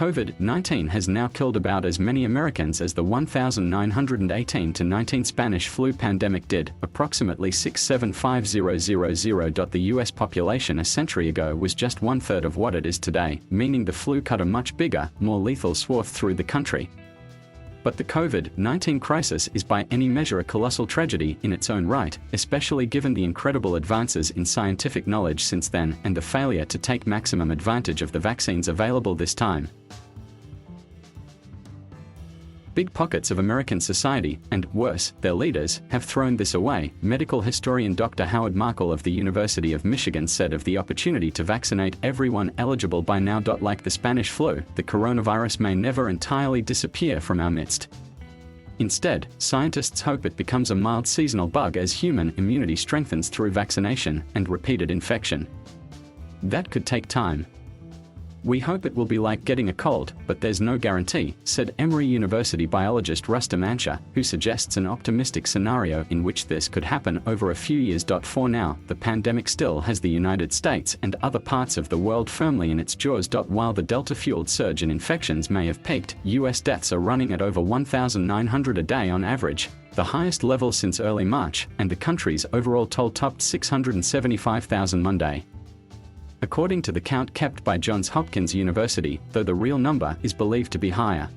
COVID-19 has now killed about as many Americans as the 1918-19 Spanish flu pandemic did, approximately 675,000. The US population a century ago was just one-third of what it is today, meaning the flu cut a much bigger, more lethal swath through the country. But the COVID-19 crisis is by any measure a colossal tragedy in its own right, especially given the incredible advances in scientific knowledge since then and the failure to take maximum advantage of the vaccines available this time. Big pockets of American society, and worse, their leaders, have thrown this away. Medical historian Dr. Howard Markle of the University of Michigan said of the opportunity to vaccinate everyone eligible by now. Like the Spanish flu, the coronavirus may never entirely disappear from our midst. Instead, scientists hope it becomes a mild seasonal bug as human immunity strengthens through vaccination and repeated infection. That could take time. We hope it will be like getting a cold, but there's no guarantee, said Emory University biologist Rustam Ansha, who suggests an optimistic scenario in which this could happen over a few years. For now, the pandemic still has the United States and other parts of the world firmly in its jaws. While the Delta-fueled surge in infections may have peaked, US deaths are running at over 1,900 a day on average, the highest level since early March, and the country's overall toll topped 675,000 Monday. According to the count kept by Johns Hopkins University, though the real number is believed to be higher.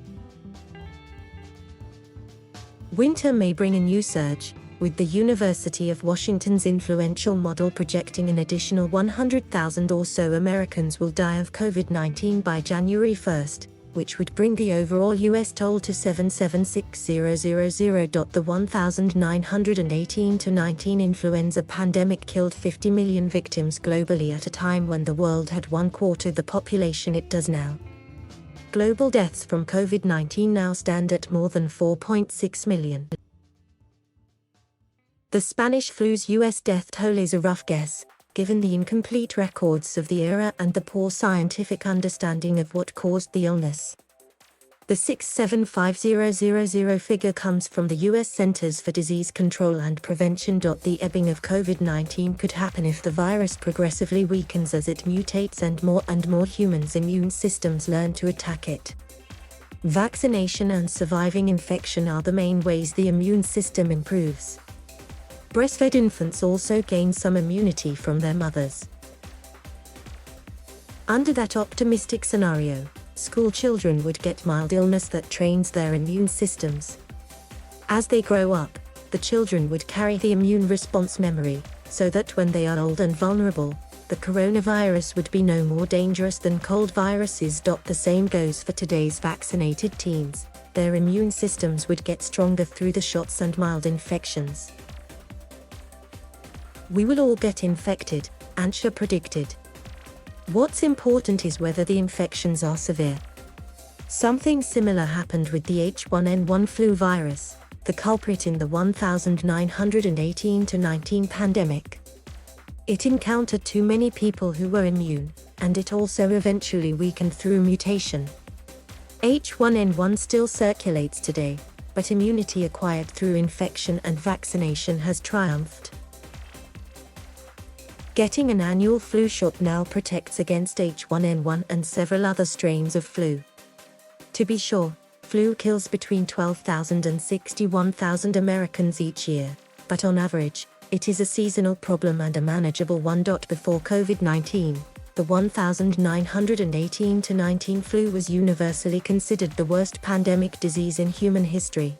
Winter may bring a new surge, with the University of Washington's influential model projecting an additional 100,000 or so Americans will die of COVID-19 by January 1st, which would bring the overall US toll to 776,000. The 1918-19 influenza pandemic killed 50 million victims globally at a time when the world had 1/4 the population it does now. Global deaths from COVID-19 now stand at more than 4.6 million. The Spanish flu's US death toll is a rough guess, given the incomplete records of the era and the poor scientific understanding of what caused the illness. The 675,000 figure comes from the US Centers for Disease Control and Prevention. The ebbing of COVID-19 could happen if the virus progressively weakens as it mutates and more humans' immune systems learn to attack it. Vaccination and surviving infection are the main ways the immune system improves. Breastfed infants also gain some immunity from their mothers. Under that optimistic scenario, school children would get mild illness that trains their immune systems. As they grow up, the children would carry the immune response memory, so that when they are old and vulnerable, the coronavirus would be no more dangerous than cold viruses. The same goes for today's vaccinated teens. Their immune systems would get stronger through the shots and mild infections. We will all get infected, Ansha predicted. What's important is whether the infections are severe. Something similar happened with the H1N1 flu virus, the culprit in the 1918-19 pandemic. It encountered too many people who were immune, and it also eventually weakened through mutation. H1N1 still circulates today, but immunity acquired through infection and vaccination has triumphed. Getting an annual flu shot now protects against H1N1 and several other strains of flu. To be sure, flu kills between 12,000 and 61,000 Americans each year, but on average, it is a seasonal problem and a manageable one. Before COVID-19, the 1918-19 flu was universally considered the worst pandemic disease in human history.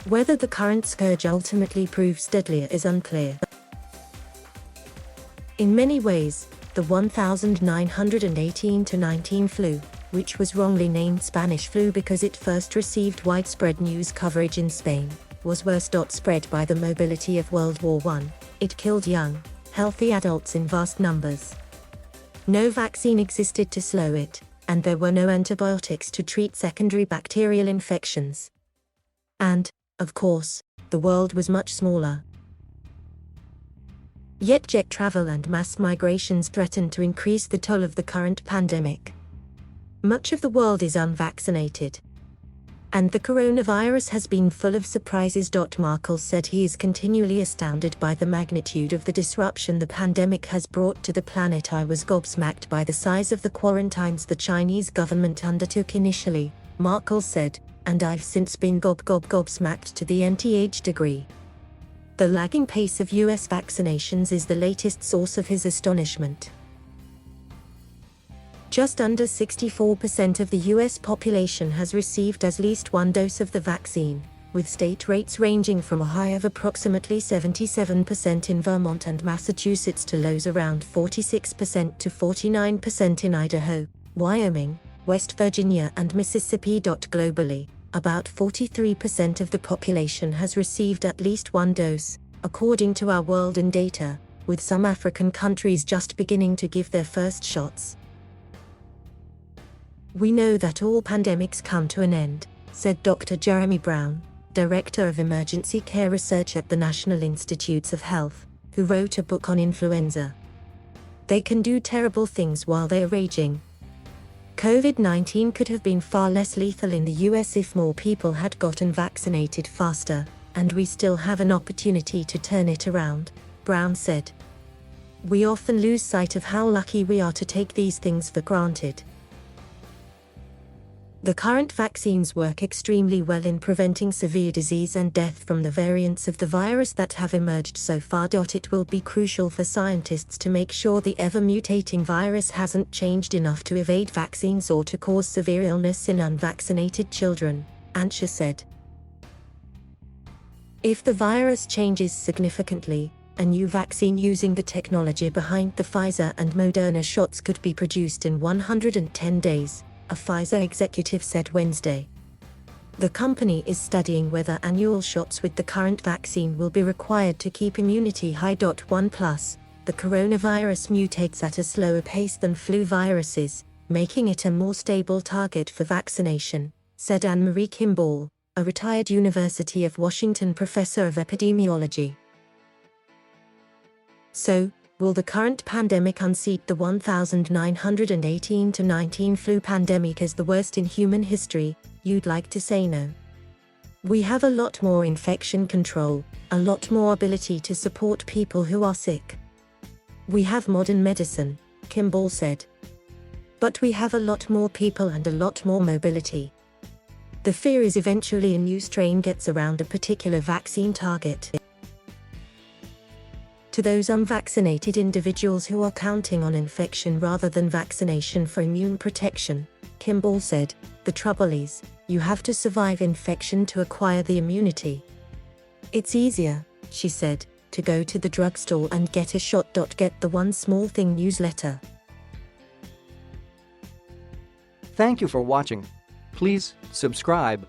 Whether the current scourge ultimately proves deadlier is unclear. In many ways, the 1918-19 flu, which was wrongly named Spanish flu because it first received widespread news coverage in Spain, was worse. Spread by the mobility of World War I, it killed young, healthy adults in vast numbers. No vaccine existed to slow it, and there were no antibiotics to treat secondary bacterial infections. And, of course, the world was much smaller. Yet jet travel and mass migrations threaten to increase the toll of the current pandemic. Much of the world is unvaccinated. And the coronavirus has been full of surprises. Markle said he is continually astounded by the magnitude of the disruption the pandemic has brought to the planet. I was gobsmacked by the size of the quarantines the Chinese government undertook initially, Markle said, and I've since been gobsmacked to the nth degree. The lagging pace of US vaccinations is the latest source of his astonishment. Just under 64% of the US population has received at least one dose of the vaccine, with state rates ranging from a high of approximately 77% in Vermont and Massachusetts to lows around 46% to 49% in Idaho, Wyoming, West Virginia and Mississippi. Globally, about 43% of the population has received at least one dose, according to our World in data, with some African countries just beginning to give their first shots. We know that all pandemics come to an end, said Dr. Jeremy Brown, Director of Emergency Care Research at the National Institutes of Health, who wrote a book on influenza. They can do terrible things while they're raging. COVID-19 could have been far less lethal in the US if more people had gotten vaccinated faster, and we still have an opportunity to turn it around, Brown said. We often lose sight of how lucky we are to take these things for granted. The current vaccines work extremely well in preventing severe disease and death from the variants of the virus that have emerged so far. It will be crucial for scientists to make sure the ever-mutating virus hasn't changed enough to evade vaccines or to cause severe illness in unvaccinated children, Ansha said. If the virus changes significantly, a new vaccine using the technology behind the Pfizer and Moderna shots could be produced in 110 days. A Pfizer executive said Wednesday. The company is studying whether annual shots with the current vaccine will be required to keep immunity high. 1+, the coronavirus mutates at a slower pace than flu viruses, making it a more stable target for vaccination, said Anne-Marie Kimball, a retired University of Washington professor of epidemiology. So, will the current pandemic unseat the 1918-19 flu pandemic as the worst in human history? You'd like to say no. We have a lot more infection control, a lot more ability to support people who are sick. We have modern medicine, Kimball said. But we have a lot more people and a lot more mobility. The fear is eventually a new strain gets around a particular vaccine target. To those unvaccinated individuals who are counting on infection rather than vaccination for immune protection, Kimball said, the trouble is, you have to survive infection to acquire the immunity. It's easier, she said, to go to the drugstore and get a shot. Get the One Small Thing newsletter. Thank you for watching. Please subscribe.